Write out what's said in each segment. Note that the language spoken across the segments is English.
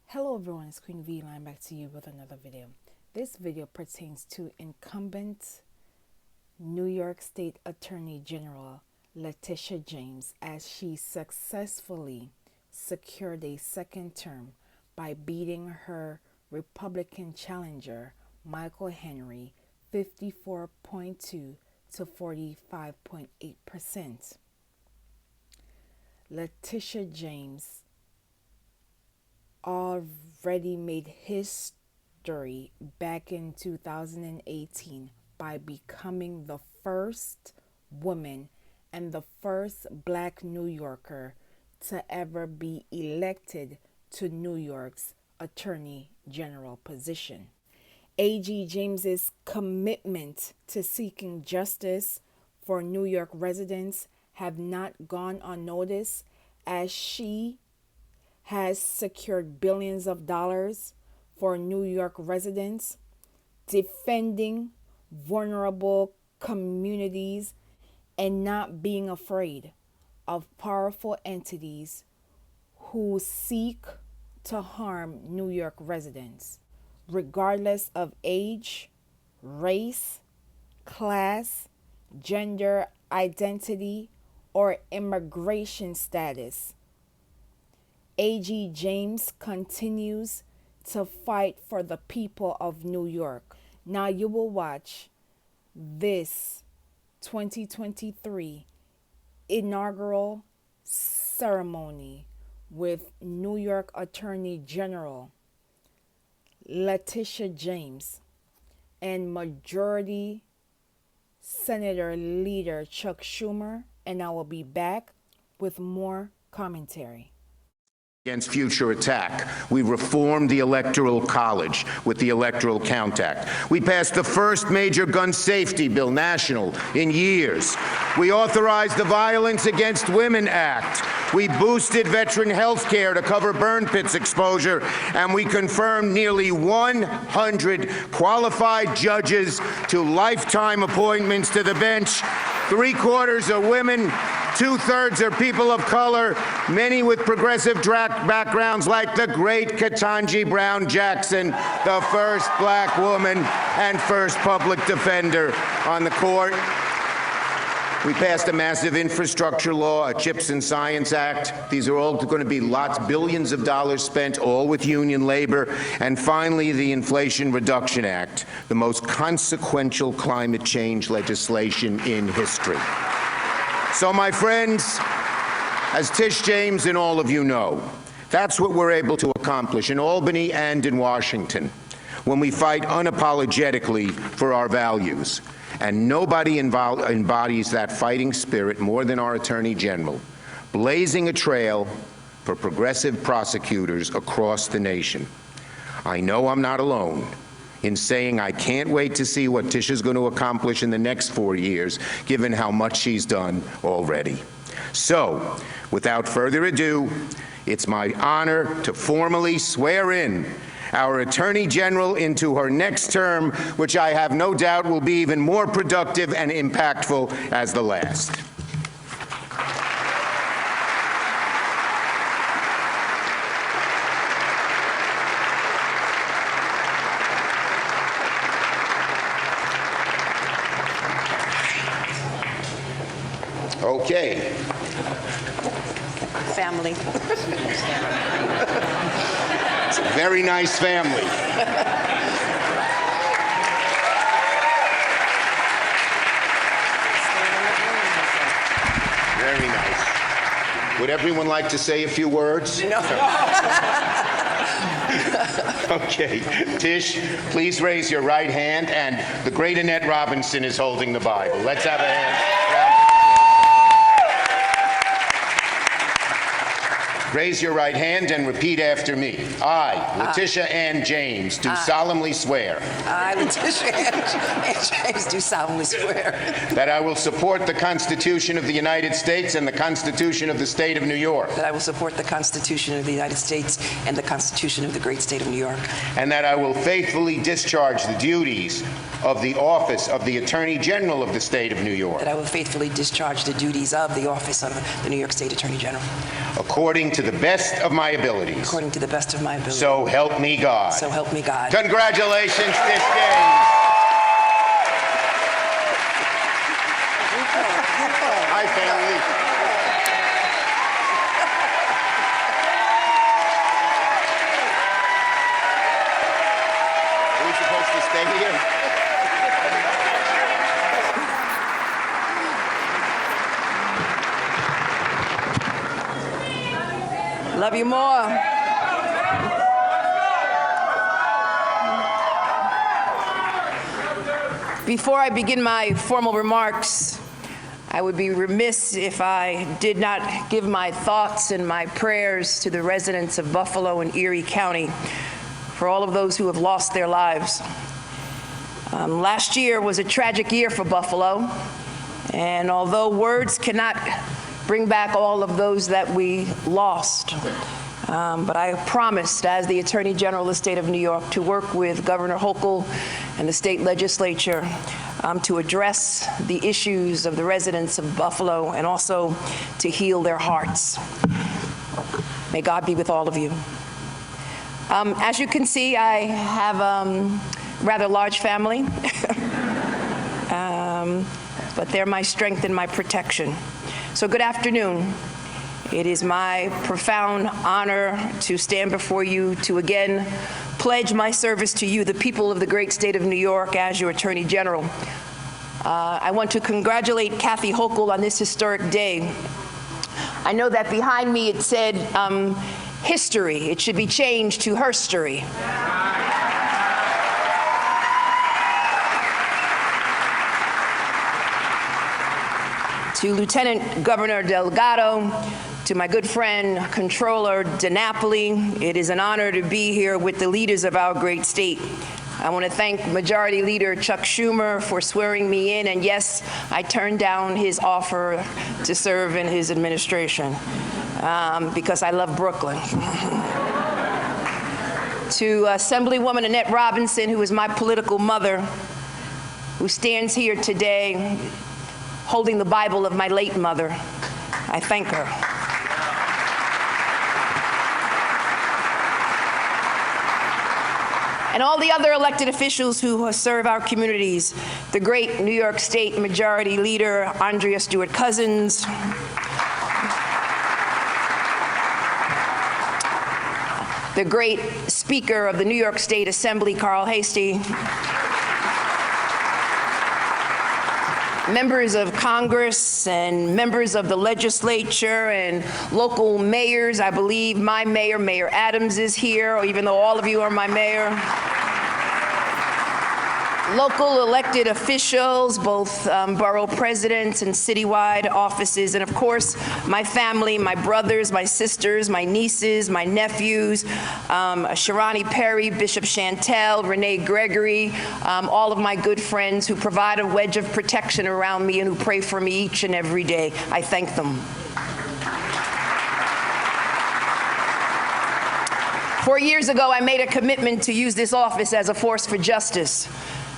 Hello everyone, it's Queen V, and I'm back to you with another video. This video pertains to incumbent New York State Attorney General Letitia James, as she successfully secured a second term by beating her Republican challenger Michael Henry 54.2 to 45.8%. Letitia James already made history back in 2018 by becoming the first woman and the first Black New Yorker to ever be elected to New York's Attorney General position. AG James's commitment to seeking justice for New York residents have not gone unnoticed, as she has secured billions of dollars for New York residents, defending vulnerable communities and not being afraid of powerful entities who seek to harm New York residents, regardless of age, race, class, gender identity, or immigration status. AG James continues to fight for the people of New York. Now you will watch this 2023 inaugural ceremony with New York Attorney General Letitia James and Majority Senator Leader Chuck Schumer, and I will be back with more commentary. Against future attack. We reformed the Electoral College with the Electoral Count Act. We passed the first major gun safety bill national in years. We authorized the Violence Against Women Act. We boosted veteran health care to cover burn pits exposure, and we confirmed nearly 100 qualified judges to lifetime appointments to the bench. 3/4 are women, 2/3 are people of color, many with progressive backgrounds like the great Ketanji Brown Jackson, the first Black woman and first public defender on the court. We passed a massive infrastructure law, a CHIPS and Science Act. These are all going to be billions of dollars spent, all with union labor. And finally, the Inflation Reduction Act, the most consequential climate change legislation in history. So, my friends, as Tish James and all of you know, that's what we're able to accomplish in Albany and in Washington when we fight unapologetically for our values. And nobody embodies that fighting spirit more than our Attorney General, blazing a trail for progressive prosecutors across the nation. I know I'm not alone in saying I can't wait to see what Tish is going to accomplish in the next 4 years, given how much she's done already. So, without further ado, it's my honor to formally swear in our Attorney General into her next term, which I have no doubt will be even more productive and impactful as the last. Okay. Family. It's a very nice family. Very nice. Would everyone like to say a few words? No. Okay. Tish, please raise your right hand, and the great Annette Robinson is holding the Bible. Let's have a hand. Raise your right hand and repeat after me. I, Letitia Ann James, do solemnly swear. I, Letitia Ann James, do solemnly swear. That I will support the Constitution of the United States and the Constitution of the State of New York. That I will support the Constitution of the United States and the Constitution of the great state of New York. And that I will faithfully discharge the duties of the office of the Attorney General of the State of New York. That I will faithfully discharge the duties of the office of the New York State Attorney General. according to the best of my abilities. according to the best of my ability. So help me God. So help me God. Congratulations, Ms. James. Hi, family. Are we supposed to stay here? Love you more. Before I begin my formal remarks, I would be remiss if I did not give my thoughts and my prayers to the residents of Buffalo and Erie County for all of those who have lost their lives. Last year was a tragic year for Buffalo, and although words cannot bring back all of those that we lost, but I promised, as the Attorney General of the state of New York, to work with Governor Hochul and the state legislature to address the issues of the residents of Buffalo and also to heal their hearts. May God be with all of you. As you can see, I have a rather large family, but they're my strength and my protection. So good afternoon. It is my profound honor to stand before you to again pledge my service to you, the people of the great state of New York, as your Attorney General. I want to congratulate Kathy Hochul on this historic day. I know that behind me it said Herstory. It should be changed to Herstory. To Lieutenant Governor Delgado, to my good friend, Controller DiNapoli, it is an honor to be here with the leaders of our great state. I want to thank Majority Leader Chuck Schumer for swearing me in, and yes, I turned down his offer to serve in his administration because I love Brooklyn. To Assemblywoman Annette Robinson, who is my political mother, who stands here today holding the Bible of my late mother, I thank her. And all the other elected officials who serve our communities, the great New York State Majority Leader Andrea Stewart-Cousins, the great Speaker of the New York State Assembly, Carl Hastie, members of Congress and members of the legislature and local mayors. I believe my mayor, Mayor Adams, is here, even though all of you are my mayor. Local elected officials, both borough presidents and citywide offices, and of course, my family, my brothers, my sisters, my nieces, my nephews, Sharani Perry, Bishop Chantel, Renee Gregory, all of my good friends who provide a wedge of protection around me and who pray for me each and every day. I thank them. 4 years ago, I made a commitment to use this office as a force for justice.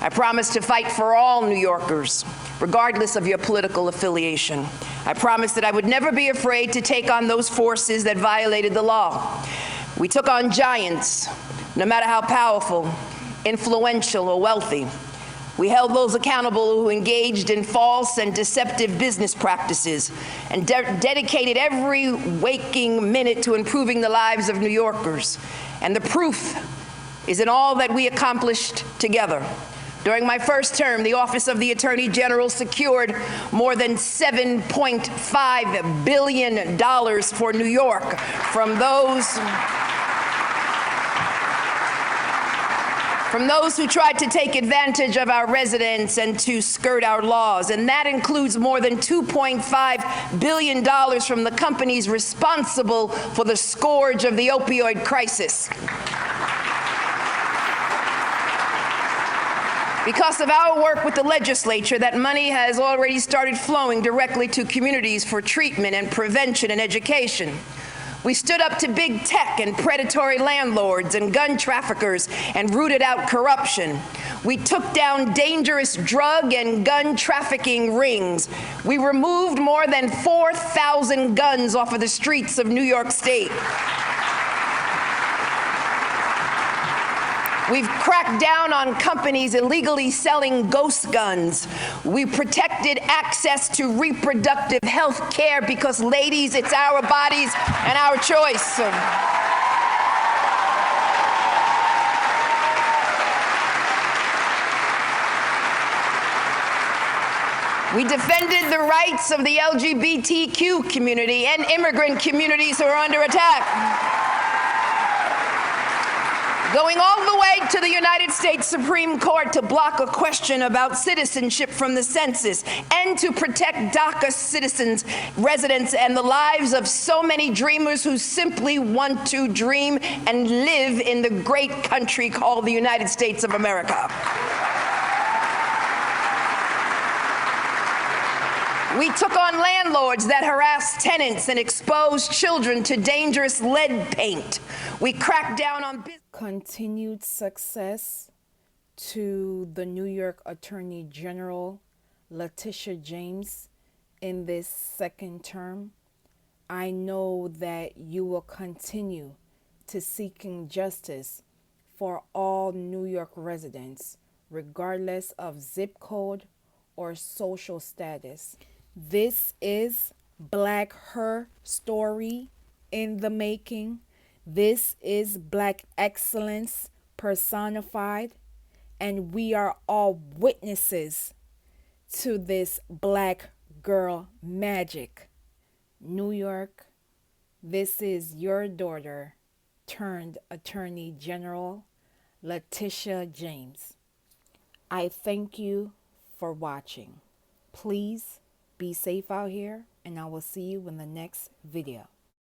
I promised to fight for all New Yorkers, regardless of your political affiliation. I promised that I would never be afraid to take on those forces that violated the law. We took on giants, no matter how powerful, influential, or wealthy. We held those accountable who engaged in false and deceptive business practices and dedicated every waking minute to improving the lives of New Yorkers. And the proof is in all that we accomplished together. During my first term, the Office of the Attorney General secured more than $7.5 billion for New York from those who tried to take advantage of our residents and to skirt our laws. And that includes more than $2.5 billion from the companies responsible for the scourge of the opioid crisis. Because of our work with the legislature, that money has already started flowing directly to communities for treatment and prevention and education. We stood up to big tech and predatory landlords and gun traffickers and rooted out corruption. We took down dangerous drug and gun trafficking rings. We removed more than 4,000 guns off of the streets of New York State. We've cracked down on companies illegally selling ghost guns. We protected access to reproductive health care because, ladies, it's our bodies and our choice. We defended the rights of the LGBTQ community and immigrant communities who are under attack. Going all the way to the United States Supreme Court to block a question about citizenship from the census and to protect DACA citizens, residents, and the lives of so many dreamers who simply want to dream and live in the great country called the United States of America. We took on landlords that harassed tenants and exposed children to dangerous lead paint. We cracked down on business. Continued success to the New York Attorney General Letitia James in this second term. I know that you will continue to seeking justice for all New York residents, regardless of zip code or social status. This is Black Herstory in the making. This is Black excellence personified, and we are all witnesses to this Black girl magic. New York, this is your daughter turned Attorney General Letitia James. I thank you for watching. Please be safe out here, and I will see you in the next video.